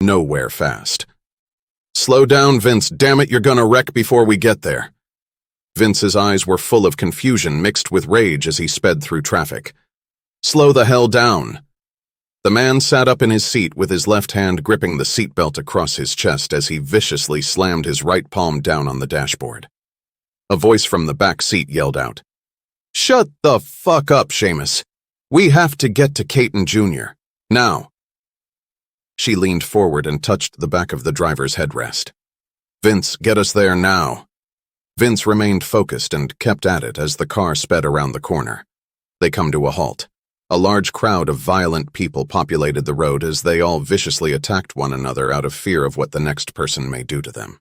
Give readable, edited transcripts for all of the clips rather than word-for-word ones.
nowhere fast. "Slow down, Vince. Damn it, you're gonna wreck before we get there." Vince's eyes were full of confusion mixed with rage as he sped through traffic. "Slow the hell down." The man sat up in his seat with his left hand gripping the seatbelt across his chest as he viciously slammed his right palm down on the dashboard. A voice from the back seat yelled out, "Shut the fuck up, Seamus. We have to get to Caton Jr. Now." She leaned forward and touched the back of the driver's headrest. "Vince, get us there now." Vince remained focused and kept at it as the car sped around the corner. They come to a halt. A large crowd of violent people populated the road as they all viciously attacked one another out of fear of what the next person may do to them.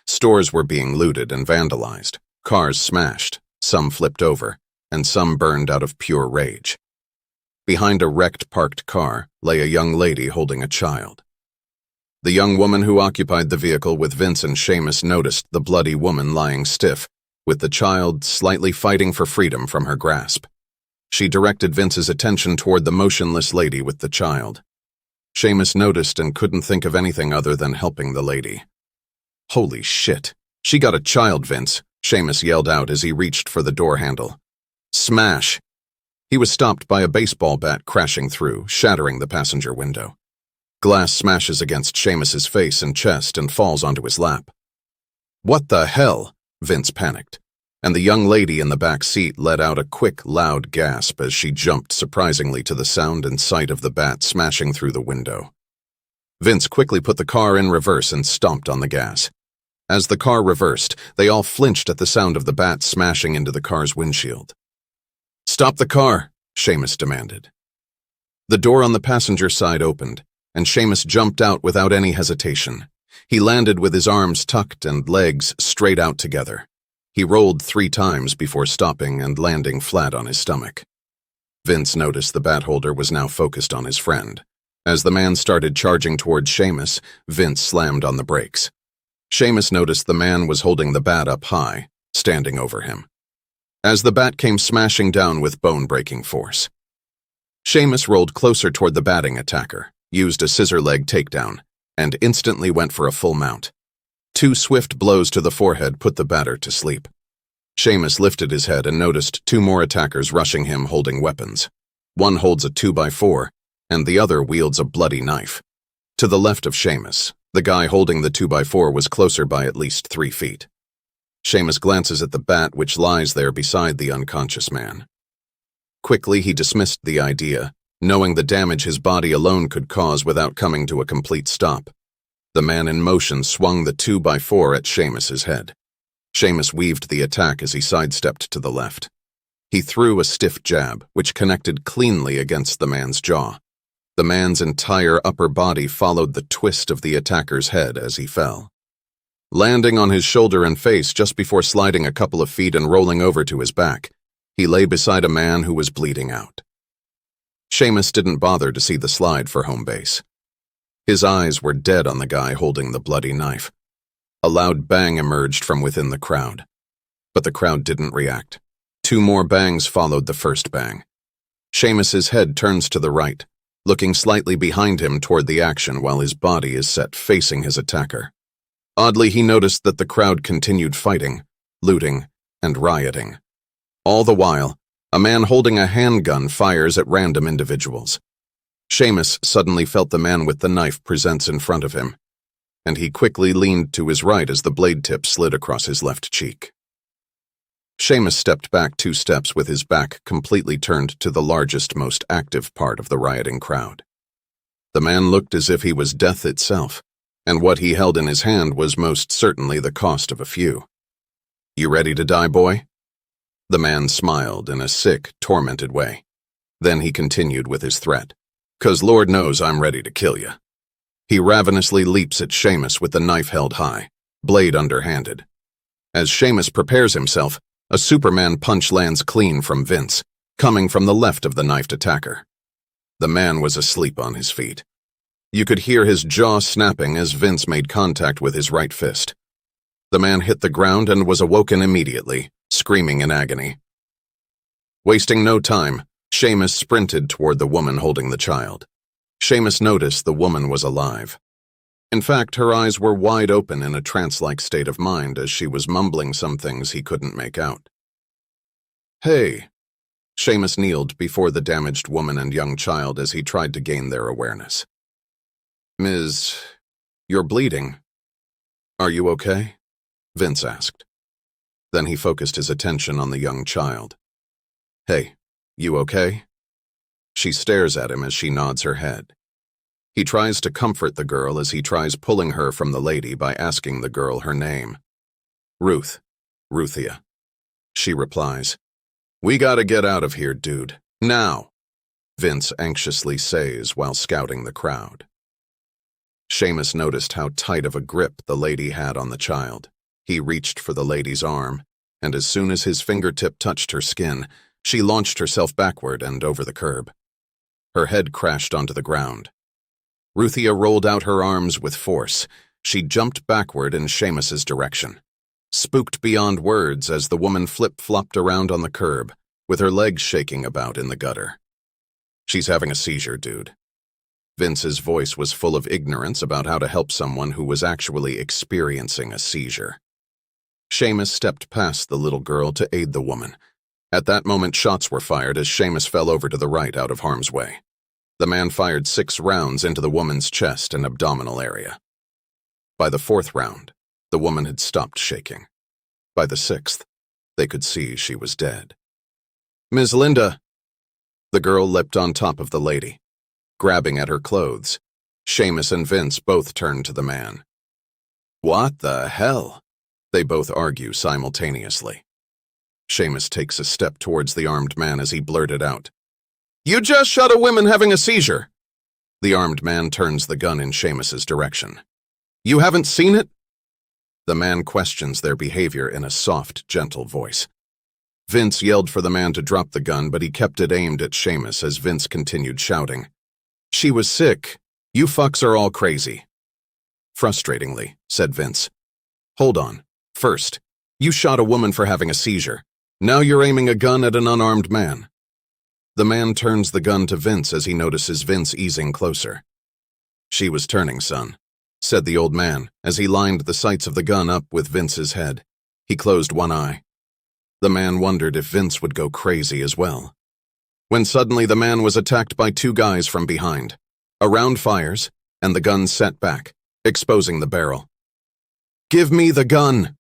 Stores were being looted and vandalized, cars smashed, some flipped over, and some burned out of pure rage. Behind a wrecked parked car lay a young lady holding a child. The young woman who occupied the vehicle with Vince and Seamus noticed the bloody woman lying stiff, with the child slightly fighting for freedom from her grasp. She directed Vince's attention toward the motionless lady with the child. Seamus noticed and couldn't think of anything other than helping the lady. "Holy shit, she got a child, Vince," Seamus yelled out as he reached for the door handle. "Smash!" He was stopped by a baseball bat crashing through, shattering the passenger window. Glass smashes against Seamus's face and chest and falls onto his lap. "What the hell?" Vince panicked, and the young lady in the back seat let out a quick, loud gasp as she jumped surprisingly to the sound and sight of the bat smashing through the window. Vince quickly put the car in reverse and stomped on the gas. As the car reversed, they all flinched at the sound of the bat smashing into the car's windshield. "Stop the car," Seamus demanded. The door on the passenger side opened, and Seamus jumped out without any hesitation. He landed with his arms tucked and legs straight out together. He rolled 3 times before stopping and landing flat on his stomach. Vince noticed the bat holder was now focused on his friend. As the man started charging towards Seamus, Vince slammed on the brakes. Seamus noticed the man was holding the bat up high, standing over him. As the bat came smashing down with bone-breaking force, Seamus rolled closer toward the batting attacker, used a scissor leg takedown, and instantly went for a full mount. 2 swift blows to the forehead put the batter to sleep. Seamus lifted his head and noticed 2 more attackers rushing him holding weapons. One holds a 2x4, and the other wields a bloody knife. To the left of Seamus, the guy holding the 2x4 was closer by at least 3 feet. Seamus glances at the bat which lies there beside the unconscious man. Quickly he dismissed the idea, knowing the damage his body alone could cause without coming to a complete stop. The man in motion swung the 2x4 at Seamus's head. Seamus weaved the attack as he sidestepped to the left. He threw a stiff jab, which connected cleanly against the man's jaw. The man's entire upper body followed the twist of the attacker's head as he fell. Landing on his shoulder and face just before sliding a couple of feet and rolling over to his back, he lay beside a man who was bleeding out. Seamus didn't bother to see the slide for home base. His eyes were dead on the guy holding the bloody knife. A loud bang emerged from within the crowd. But the crowd didn't react. 2 more bangs followed the first bang. Seamus's head turns to the right, looking slightly behind him toward the action while his body is set facing his attacker. Oddly, he noticed that the crowd continued fighting, looting, and rioting. All the while, a man holding a handgun fires at random individuals. Seamus suddenly felt the man with the knife presence in front of him, and he quickly leaned to his right as the blade tip slid across his left cheek. Seamus stepped back 2 steps with his back completely turned to the largest, most active part of the rioting crowd. The man looked as if he was death itself, and what he held in his hand was most certainly the cost of a few. "You ready to die, boy?" The man smiled in a sick, tormented way. Then he continued with his threat. "'Cause Lord knows I'm ready to kill you." He ravenously leaps at Seamus with the knife held high, blade underhanded. As Seamus prepares himself, a Superman punch lands clean from Vince, coming from the left of the knifed attacker. The man was asleep on his feet. You could hear his jaw snapping as Vince made contact with his right fist. The man hit the ground and was awoken immediately, screaming in agony. Wasting no time, Seamus sprinted toward the woman holding the child. Seamus noticed the woman was alive. In fact, her eyes were wide open in a trance-like state of mind as she was mumbling some things he couldn't make out. "Hey." Seamus kneeled before the damaged woman and young child as he tried to gain their awareness. "Ms. You're bleeding. Are you okay?" Vince asked. Then he focused his attention on the young child. "Hey, you okay?" She stares at him as she nods her head. He tries to comfort the girl as he tries pulling her from the lady by asking the girl her name. Ruthia. She replies. "We gotta get out of here, dude. Now," Vince anxiously says while scouting the crowd. Seamus noticed how tight of a grip the lady had on the child. He reached for the lady's arm, and as soon as his fingertip touched her skin, she launched herself backward and over the curb. Her head crashed onto the ground. Ruthia rolled out her arms with force. She jumped backward in Seamus's direction. Spooked beyond words as the woman flip-flopped around on the curb, with her legs shaking about in the gutter. "She's having a seizure, dude." Vince's voice was full of ignorance about how to help someone who was actually experiencing a seizure. Seamus stepped past the little girl to aid the woman. At that moment, shots were fired as Seamus fell over to the right out of harm's way. The man fired 6 rounds into the woman's chest and abdominal area. By the 4th round, the woman had stopped shaking. By the 6th, they could see she was dead. "Ms. Linda." The girl leapt on top of the lady, grabbing at her clothes. Seamus and Vince both turned to the man. "What the hell?" They both argue simultaneously. Seamus takes a step towards the armed man as he blurted out, "You just shot a woman having a seizure." The armed man turns the gun in Seamus's direction. "You haven't seen it?" The man questions their behavior in a soft, gentle voice. Vince yelled for the man to drop the gun, but he kept it aimed at Seamus as Vince continued shouting, "She was sick. You fucks are all crazy." Frustratingly, said Vince, "Hold on. First, you shot a woman for having a seizure. Now you're aiming a gun at an unarmed man." The man turns the gun to Vince as he notices Vince easing closer. "She was turning, son," said the old man as he lined the sights of the gun up with Vince's head. He closed one eye. The man wondered if Vince would go crazy as well. When suddenly the man was attacked by 2 guys from behind. A round fires, and the gun set back, exposing the barrel. "Give me the gun!"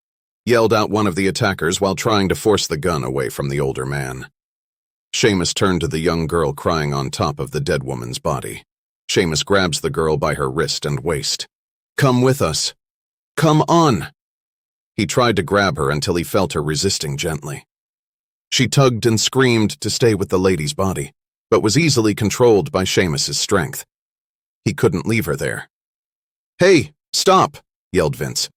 yelled out one of the attackers while trying to force the gun away from the older man. Seamus turned to the young girl crying on top of the dead woman's body. Seamus grabs the girl by her wrist and waist. "Come with us. Come on!" He tried to grab her until he felt her resisting gently. She tugged and screamed to stay with the lady's body, but was easily controlled by Seamus's strength. He couldn't leave her there. "Hey, stop!" yelled Vince.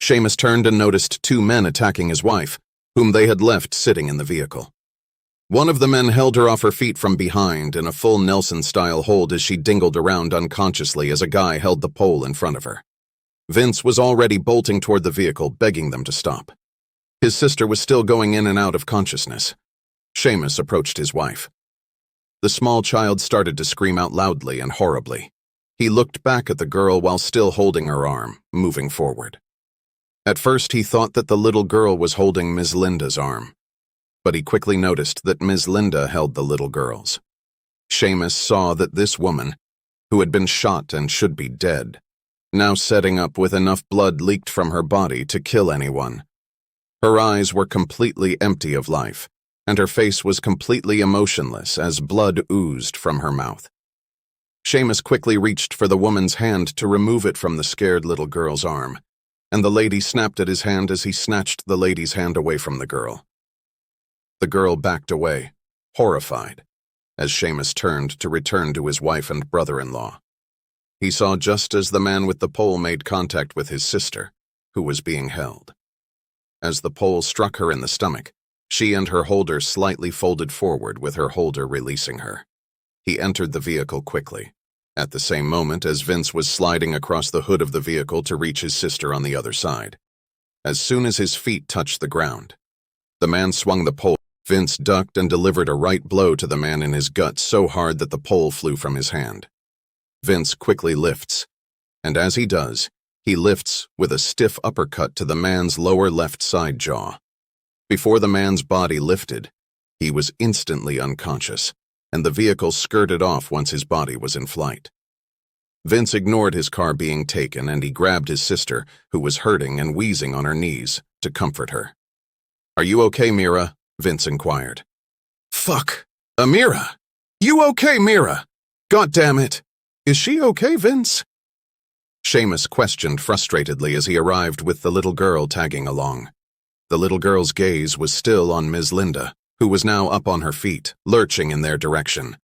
Seamus turned and noticed 2 men attacking his wife, whom they had left sitting in the vehicle. One of the men held her off her feet from behind in a full Nelson-style hold as she dingled around unconsciously as a guy held the pole in front of her. Vince was already bolting toward the vehicle, begging them to stop. His sister was still going in and out of consciousness. Seamus approached his wife. The small child started to scream out loudly and horribly. He looked back at the girl while still holding her arm, moving forward. At first he thought that the little girl was holding Ms. Linda's arm, but he quickly noticed that Ms. Linda held the little girl's. Seamus saw that this woman, who had been shot and should be dead, now setting up with enough blood leaked from her body to kill anyone. Her eyes were completely empty of life, and her face was completely emotionless as blood oozed from her mouth. Seamus quickly reached for the woman's hand to remove it from the scared little girl's arm, and the lady snapped at his hand as he snatched the lady's hand away from the girl. The girl backed away, horrified, as Seamus turned to return to his wife and brother-in-law. He saw just as the man with the pole made contact with his sister, who was being held. As the pole struck her in the stomach, she and her holder slightly folded forward with her holder releasing her. He entered the vehicle quickly, at the same moment as Vince was sliding across the hood of the vehicle to reach his sister on the other side. As soon as his feet touched the ground, the man swung the pole. Vince ducked and delivered a right blow to the man in his gut so hard that the pole flew from his hand. Vince quickly lifts, and as he does, he lifts with a stiff uppercut to the man's lower left side jaw. Before the man's body lifted, he was instantly unconscious, and the vehicle skirted off once his body was in flight. Vince ignored his car being taken, and he grabbed his sister, who was hurting and wheezing on her knees, to comfort her. "Are you okay, Mira?" Vince inquired. "Fuck! Amira! You okay, Mira? God damn it! Is she okay, Vince?" Seamus questioned frustratedly as he arrived with the little girl tagging along. The little girl's gaze was still on Ms. Linda, who was now up on her feet, lurching in their direction.